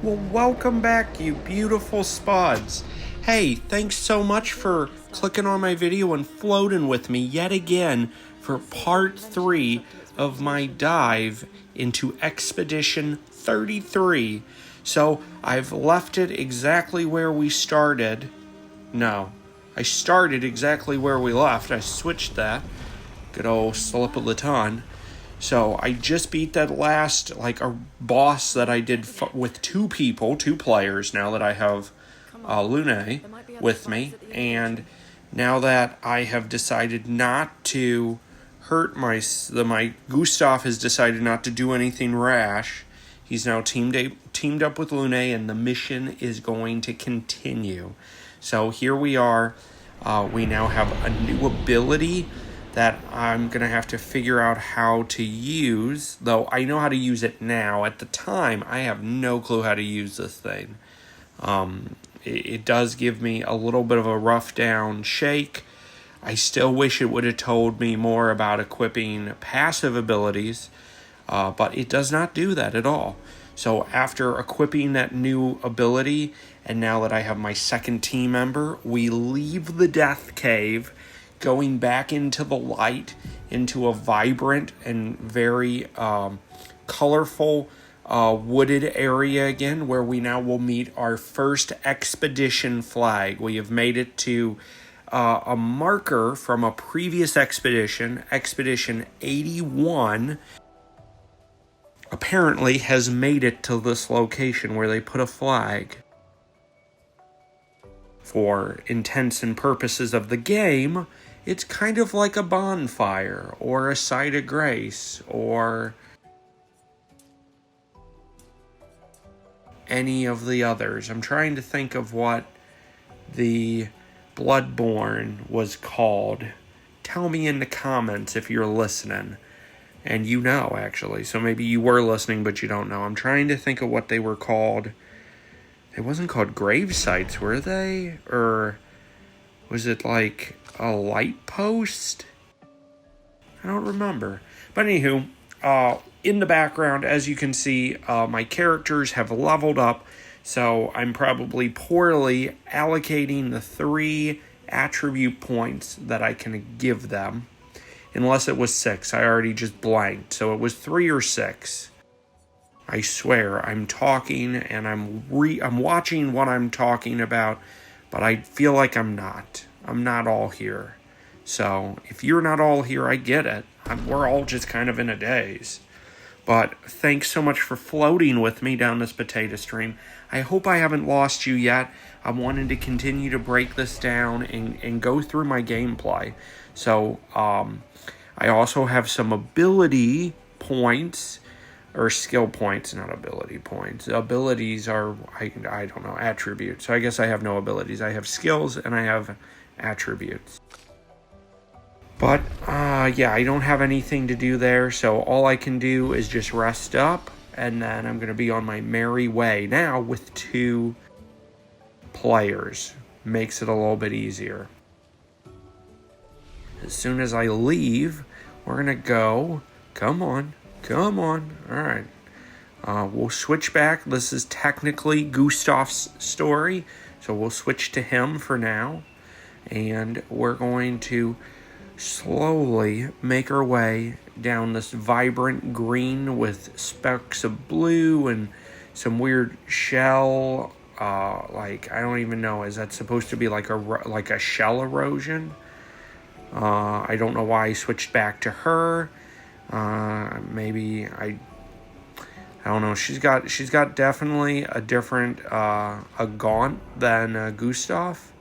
Well, welcome back, you beautiful spuds. Hey, thanks so much for clicking on my video and floating with me yet again for part 3 of my dive into Expedition 33. So, I've left it exactly where we started. No, I started exactly where we left. I switched that. Good old slip of the tongue. So I just beat that last, a boss that I did with two players, now that I have Lune with me. And now that I have decided not to hurt my Gustav has decided not to do anything rash. He's now teamed up with Lune, and the mission is going to continue. So here we are. We now have a new ability that I'm going to have to figure out how to use, though I know how to use it now. At the time, I have no clue how to use this thing. It does give me a little bit of a rough down shake. I still wish it would have told me more about equipping passive abilities, but it does not do that at all. So after equipping that new ability, and now that I have my second team member, we leave the Death Cave, going back into the light, into a vibrant and very colorful wooded area again, where we now will meet our first expedition flag. We have made it to a marker from a previous expedition, Expedition 81, apparently has made it to this location where they put a flag. For intents and purposes of the game, it's kind of like a bonfire, or a site of grace, or any of the others. I'm trying to think of what the Bloodborne was called. Tell me in the comments if you're listening. And you know, actually. So maybe you were listening, but you don't know. I'm trying to think of what they were called. It wasn't called grave sites, were they? Or was it like a light post? I don't remember. But anywho, in the background, as you can see, my characters have leveled up. So I'm probably poorly allocating the 3 attribute points that I can give them. Unless it was 6. I already just blanked. So it was 3 or 6. I swear, I'm talking and I'm watching what I'm talking about, but I feel like I'm not. I'm not all here. So if you're not all here, I get it. We're all just kind of in a daze. But thanks so much for floating with me down this potato stream. I hope I haven't lost you yet. I'm wanting to continue to break this down and go through my gameplay. So I also have some ability points, or skill points, not ability points. Abilities are, I don't know, attributes. So I guess I have no abilities. I have skills and I have attributes. But, yeah, I don't have anything to do there. So all I can do is just rest up. And then I'm going to be on my merry way. Now with 2 players. Makes it a little bit easier. As soon as I leave, we're going to go. Come on. Alright. We'll switch back. This is technically Gustav's story, so we'll switch to him for now. And we're going to slowly make our way down this vibrant green with specks of blue and some weird shell. I don't even know. Is that supposed to be like a shell erosion? I don't know why I switched back to her. Maybe I don't know. She's got definitely a different a gaunt than Gustav.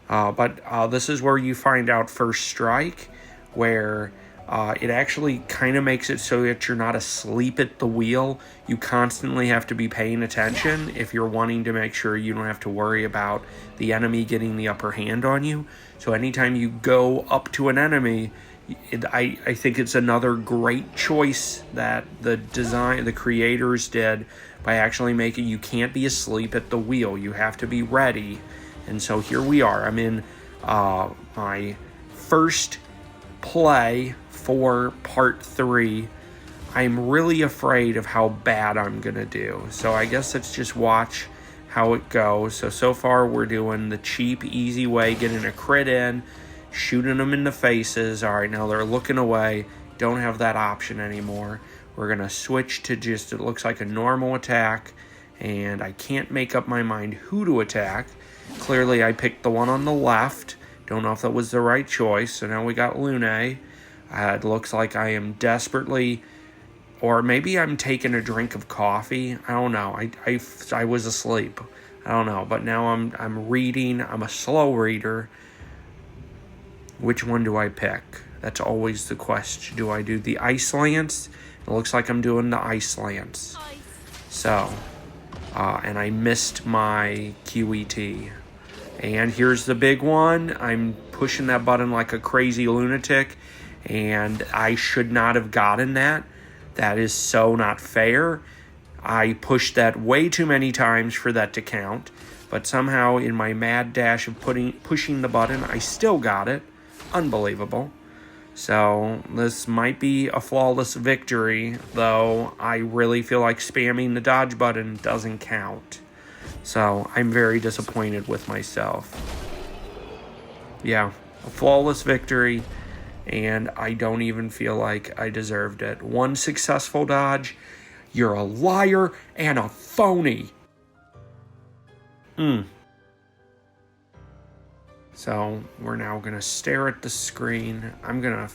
But this is where you find out First Strike, where it actually kind of makes it so that you're not asleep at the wheel. You constantly have to be paying attention if you're wanting to make sure you don't have to worry about the enemy getting the upper hand on you. So anytime you go up to an enemy, I think it's another great choice that the creators did by actually making you can't be asleep at the wheel. You have to be ready. And so here we are. I'm in my first play for part 3. I'm really afraid of how bad I'm going to do. So I guess let's just watch how it goes. So far we're doing the cheap, easy way, getting a crit in, shooting them in the faces. All right, now they're looking away. Don't have that option anymore. We're going to switch to just, it looks like a normal attack, and I can't make up my mind who to attack. Clearly I picked the one on the left. Don't know if that was the right choice. So now we got Lune. It looks like I am desperately, or maybe I'm taking a drink of coffee. I don't know. I was asleep. I don't know. But now I'm reading. I'm a slow reader. Which one do I pick? That's always the question. Do I do the Ice Lance? It looks like I'm doing the Ice Lance. So, and I missed my QET. And here's the big one. I'm pushing that button like a crazy lunatic, and I should not have gotten that. That is so not fair. I pushed that way too many times for that to count, but somehow in my mad dash of pushing the button, I still got it. Unbelievable. So this might be a flawless victory, though I really feel like spamming the dodge button doesn't count. So I'm very disappointed with myself. Yeah, a flawless victory, and I don't even feel like I deserved it. One successful dodge. You're a liar and a phony. So we're now going to stare at the screen. I'm going to...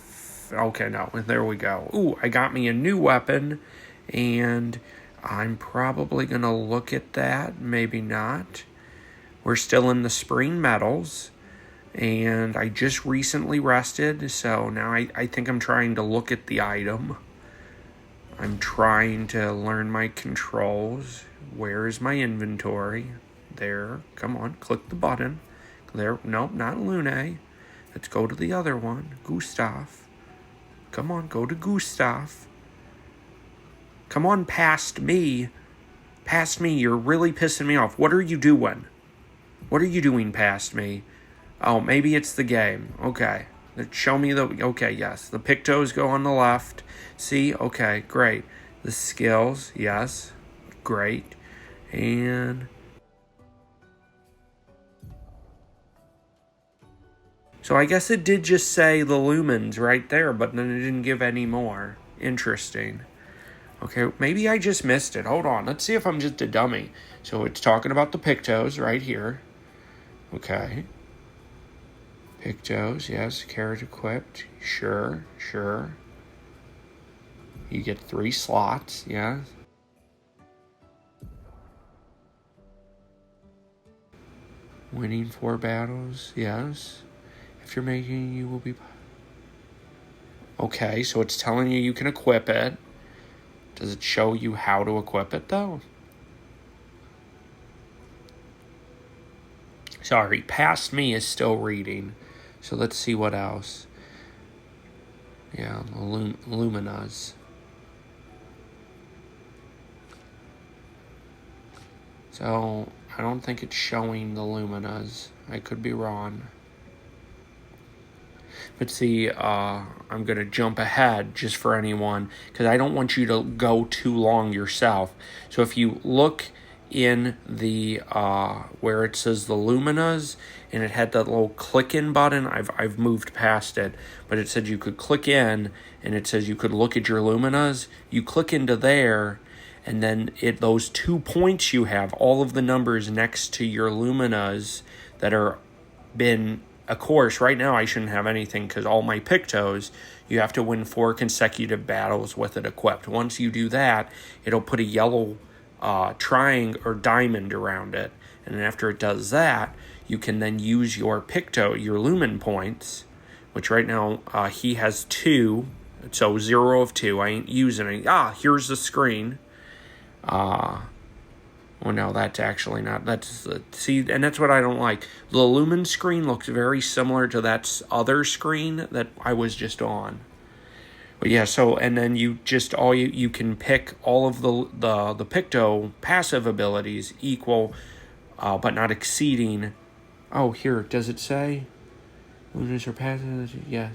Okay, no, there we go. Ooh, I got me a new weapon, and I'm probably going to look at that. Maybe not. We're still in the spring metals, and I just recently rested, so now I think I'm trying to look at the item. I'm trying to learn my controls. Where is my inventory? There. Come on, click the button. There. Nope, not Lune. Let's go to the other one. Gustav. Come on, go to Gustav. Come on, past me. Past me, you're really pissing me off. What are you doing? What are you doing past me? Oh, maybe it's the game. Okay. Show me the... Okay, yes. The pictos go on the left. See? Okay, great. The skills, yes. Great. And... So I guess it did just say the lumens right there, but then it didn't give any more. Interesting. Okay, maybe I just missed it. Hold on. Let's see if I'm just a dummy. So it's talking about the pictos right here. Okay. Pictos, yes. Carrot equipped. Sure. You get 3 slots, yes. Winning 4 battles, yes. If you're making, you will be... Okay, so it's telling you can equip it. Does it show you how to equip it, though? Sorry, past me is still reading. So let's see what else. Yeah, Luminas. So I don't think it's showing the Luminas. I could be wrong. But see, I'm going to jump ahead just for anyone, because I don't want you to go too long yourself. So if you look in the, where it says the Luminas, and it had that little click in button, I've moved past it, but it said you could click in, and it says you could look at your Luminas. You click into there, and then those 2 points you have, all of the numbers next to your Luminas that are been... Of course, right now I shouldn't have anything because all my pictos, you have to win 4 consecutive battles with it equipped. Once you do that, it'll put a yellow triangle or diamond around it. And then after it does that, you can then use your your lumen points, which right now he has 2. So 0 of 2. I ain't using it. Here's the screen. Well, no, that's actually not. See, and that's what I don't like. The Lumen screen looks very similar to that other screen that I was just on. But yeah, so, and then you just, you can pick all of the Picto passive abilities equal, but not exceeding. Oh, here, does it say? Lunas are passive? Yes.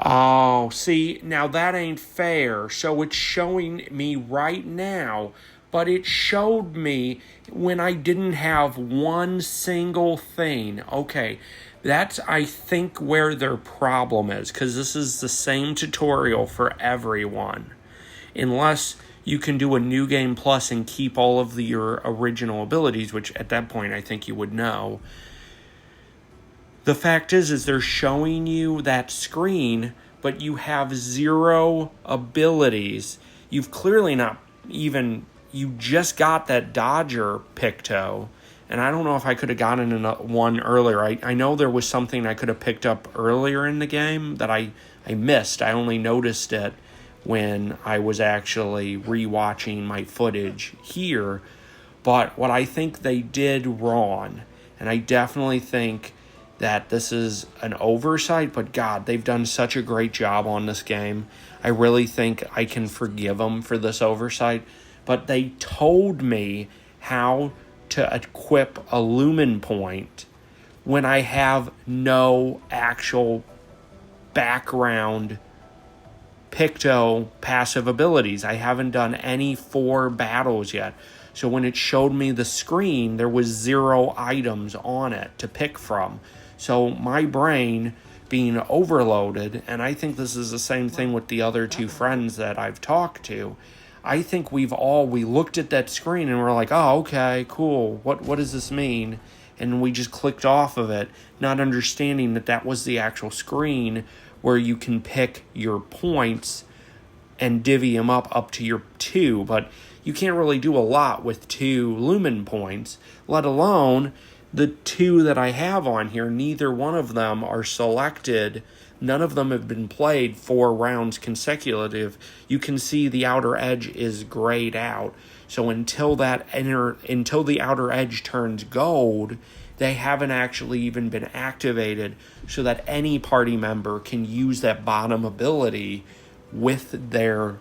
Oh, see, now that ain't fair. So it's showing me right now, but it showed me when I didn't have one single thing. Okay, that's, I think, where their problem is, because this is the same tutorial for everyone. Unless you can do a new game plus and keep all of your original abilities, which at that point I think you would know. The fact is they're showing you that screen, but you have zero abilities. You've clearly not even, you just got that Dodger Picto, and I don't know if I could have gotten one earlier. I know there was something I could have picked up earlier in the game that I missed. I only noticed it when I was actually rewatching my footage here. But what I think they did wrong, and I definitely think that this is an oversight, but God, they've done such a great job on this game. I really think I can forgive them for this oversight. But they told me how to equip a Lumen Point when I have no actual background Picto passive abilities. I haven't done any 4 battles yet. So when it showed me the screen, there was 0 items on it to pick from. So my brain being overloaded, and I think this is the same thing with the other 2 friends that I've talked to. I think we looked at that screen and we're like, oh, okay, cool. What does this mean? And we just clicked off of it, not understanding that that was the actual screen where you can pick your points and divvy them up to your 2. But you can't really do a lot with 2 Lumen Points, let alone the 2 that I have on here. Neither one of them are selected. None of them have been played 4 rounds consecutive. You can see the outer edge is grayed out. So until the outer edge turns gold, they haven't actually even been activated so that any party member can use that bottom ability with their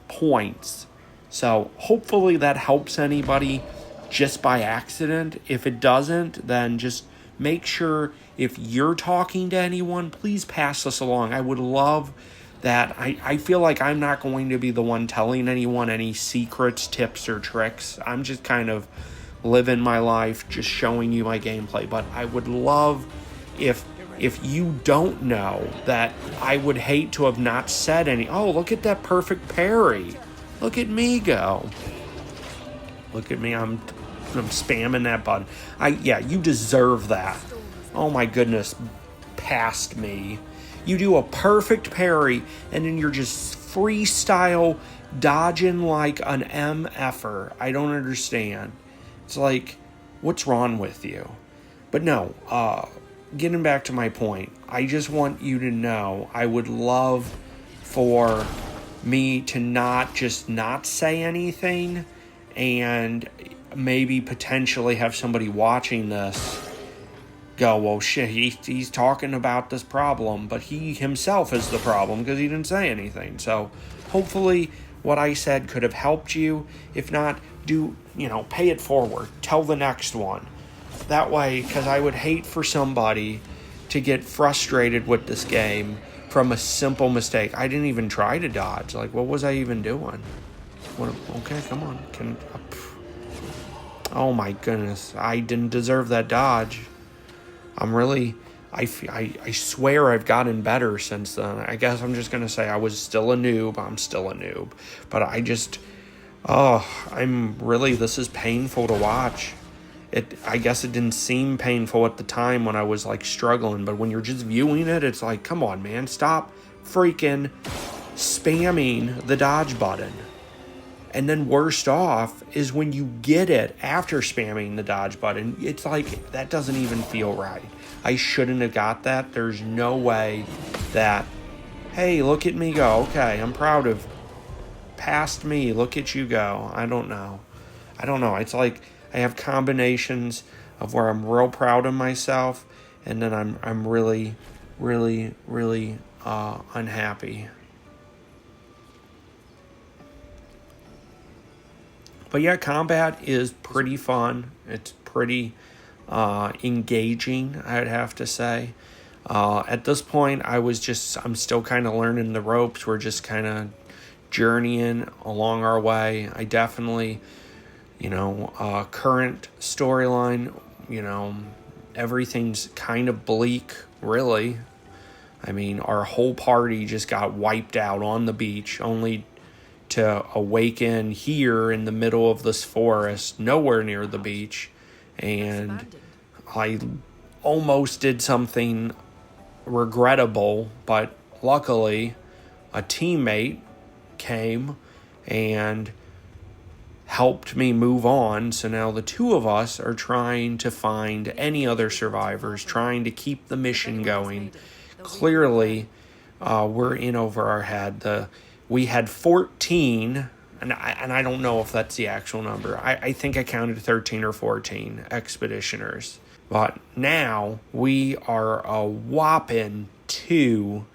points. So hopefully that helps anybody just by accident. If it doesn't, then just make sure if you're talking to anyone, please pass this along. I would love that. I feel like I'm not going to be the one telling anyone any secrets, tips, or tricks. I'm just kind of living my life, just showing you my gameplay. But I would love if you don't know that. I would hate to have not said any. Oh, look at that perfect parry. Look at me go. Look at me. I'm spamming that button. You deserve that. Oh my goodness. Past me. You do a perfect parry and then you're just freestyle dodging like an MFer. I don't understand. It's like, what's wrong with you? But no, getting back to my point, I just want you to know I would love for me to not say anything and maybe potentially have somebody watching this go, well, shit, he's talking about this problem, but he himself is the problem because he didn't say anything. So hopefully what I said could have helped you. If not, pay it forward. Tell the next one. That way, because I would hate for somebody to get frustrated with this game from a simple mistake. I didn't even try to dodge. Like, what was I even doing? Okay, come on. Oh my goodness. I didn't deserve that dodge. I swear I've gotten better since then. I guess I'm just going to say I was still a noob. I'm still a noob. But this is painful to watch. I guess it didn't seem painful at the time when I was like struggling. But when you're just viewing it, it's like, come on, man. Stop freaking spamming the dodge button. And then worst off is when you get it after spamming the dodge button, it's like, that doesn't even feel right. I shouldn't have got that. There's no way that, hey, look at me go. Okay, I'm proud of past me. Look at you go. I don't know. It's like I have combinations of where I'm real proud of myself and then I'm really, really, really unhappy. But yeah, combat is pretty fun. It's pretty engaging, I'd have to say. At this point, I'm still kind of learning the ropes. We're just kind of journeying along our way. I definitely, current storyline, everything's kind of bleak, really. I mean, our whole party just got wiped out on the beach, only to awaken here in the middle of this forest, nowhere near the beach. And I almost did something regrettable, but luckily a teammate came and helped me move on. So now the two of us are trying to find any other survivors, trying to keep the mission going. Clearly, we're in over our head. We had 14, and I don't know if that's the actual number. I think I counted 13 or 14 expeditioners. But now we are a whopping 2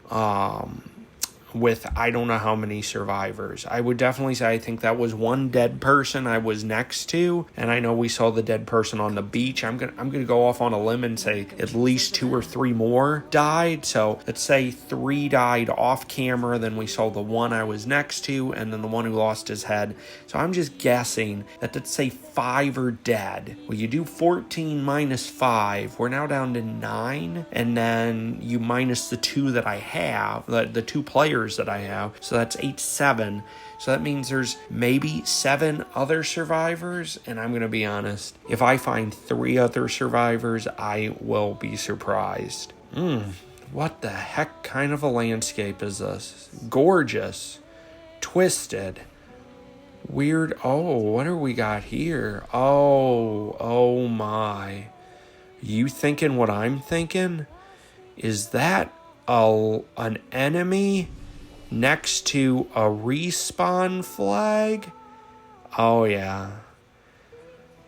with I don't know how many survivors. I would definitely say I think that was one dead person I was next to, and I know we saw the dead person on the beach. I'm gonna go off on a limb and say at least 2 or 3 more died. So let's say 3 died off camera, then we saw the one I was next to, and then the one who lost his head. So I'm just guessing that let's say 5 are dead. Well, you do 14 minus 5. We're now down to 9, and then you minus the 2 that I have, the 2 players that I have. So that's 8, 7. So that means there's maybe 7 other survivors. And I'm going to be honest, if I find 3 other survivors, I will be surprised. What the heck kind of a landscape is this? Gorgeous. Twisted. Weird. Oh, what do we got here? Oh my. You thinking what I'm thinking? Is that an enemy next to a respawn flag? Oh yeah.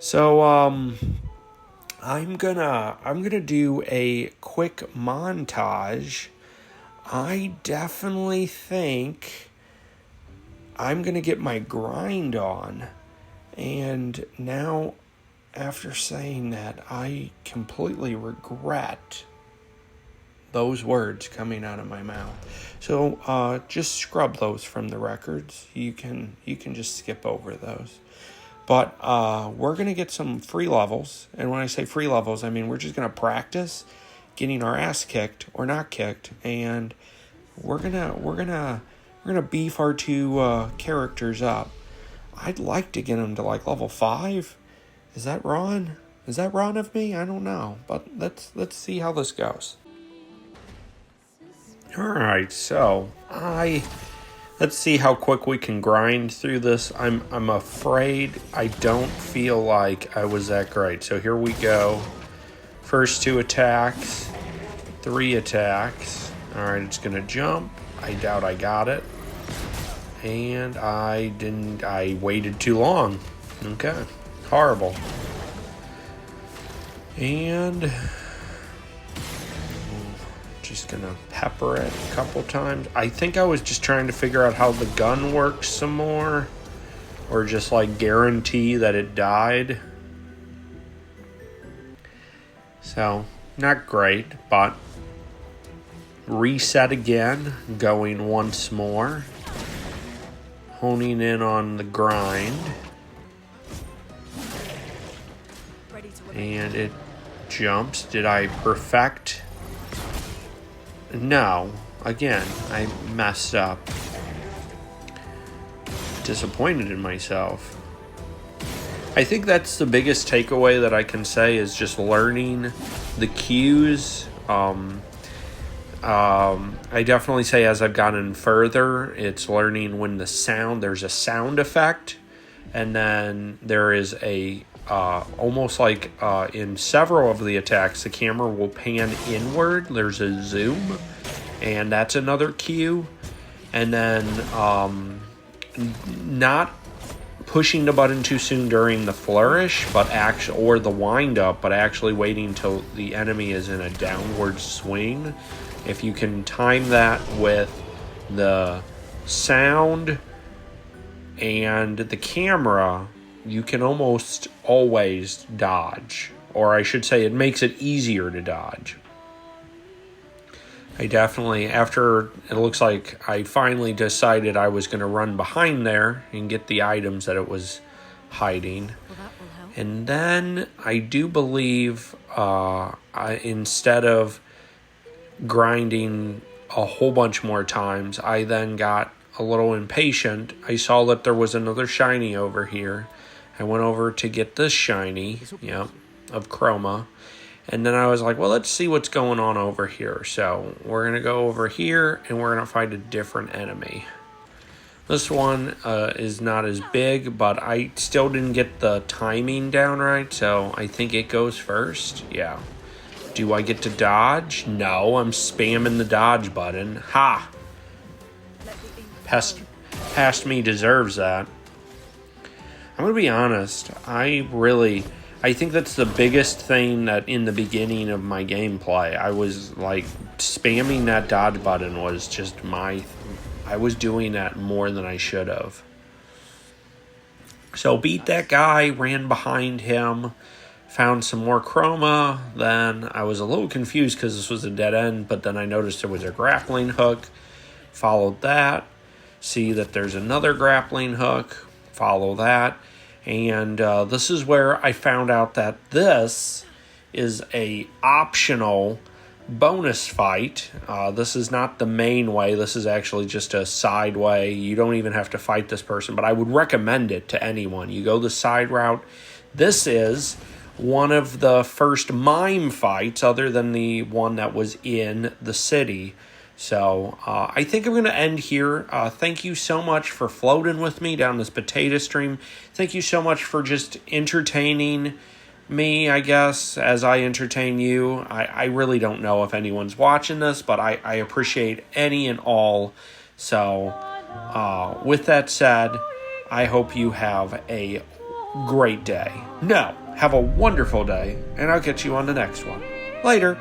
So I'm gonna do a quick montage. I definitely think I'm gonna get my grind on. And now, after saying that, I completely regret those words coming out of my mouth. So just scrub those from the records. You can just skip over those. But we're gonna get some free levels, and when I say free levels, I mean we're just gonna practice getting our ass kicked or not kicked, and we're gonna beef our 2 characters up. I'd like to get them to like level 5. Is that wrong? Is that wrong of me? I don't know, but let's see how this goes. Alright, so let's see how quick we can grind through this. I'm afraid I don't feel like I was that great. So here we go. First 2 attacks, 3 attacks. Alright, it's gonna jump. I doubt I got it. And I waited too long. Okay, horrible. And just gonna pepper it a couple times. I think I was just trying to figure out how the gun works some more, or just like guarantee that it died. So not great, but reset again, going once more, honing in on the grind. And it jumps. Did I perfect? No. Again, I messed up. Disappointed in myself. I think that's the biggest takeaway that I can say is just learning the cues. I definitely say as I've gotten further, it's learning when there's a sound effect, and then there is a almost like in several of the attacks, the camera will pan inward. There's a zoom, and that's another cue. And then not pushing the button too soon during the flourish, or the wind up, but actually waiting until the enemy is in a downward swing. If you can time that with the sound and the camera, you can almost always dodge. Or I should say, it makes it easier to dodge. I definitely, after it looks like I finally decided I was going to run behind there and get the items that it was hiding. Well, that will help. And then I do believe instead of grinding a whole bunch more times, I then got a little impatient. I saw that there was another shiny over here. I went over to get this shiny, of Chroma. And then I was like, well, let's see what's going on over here. So we're going to go over here and we're going to find a different enemy. This one is not as big, but I still didn't get the timing down right. So I think it goes first. Yeah. Do I get to dodge? No, I'm spamming the dodge button. Ha! Past me deserves that. I'm going to be honest. I think that's the biggest thing that in the beginning of my gameplay, I was like spamming that dodge button was just I was doing that more than I should have. So beat that guy, ran behind him, found some more Chroma. Then I was a little confused because this was a dead end, but then I noticed there was a grappling hook. Followed that. See that there's another grappling hook. Follow that. And this is where I found out that this is a optional bonus fight. This is not the main way. This is actually just a side way. You don't even have to fight this person, but I would recommend it to anyone. You go the side route. This is one of the first mime fights other than the one that was in the city. So I think I'm going to end here. Thank you so much for floating with me down this potato stream. Thank you so much for just entertaining me, I guess, as I entertain you. I really don't know if anyone's watching this, but I appreciate any and all. So with that said, I hope you have a great day. No, have a wonderful day, and I'll catch you on the next one. Later.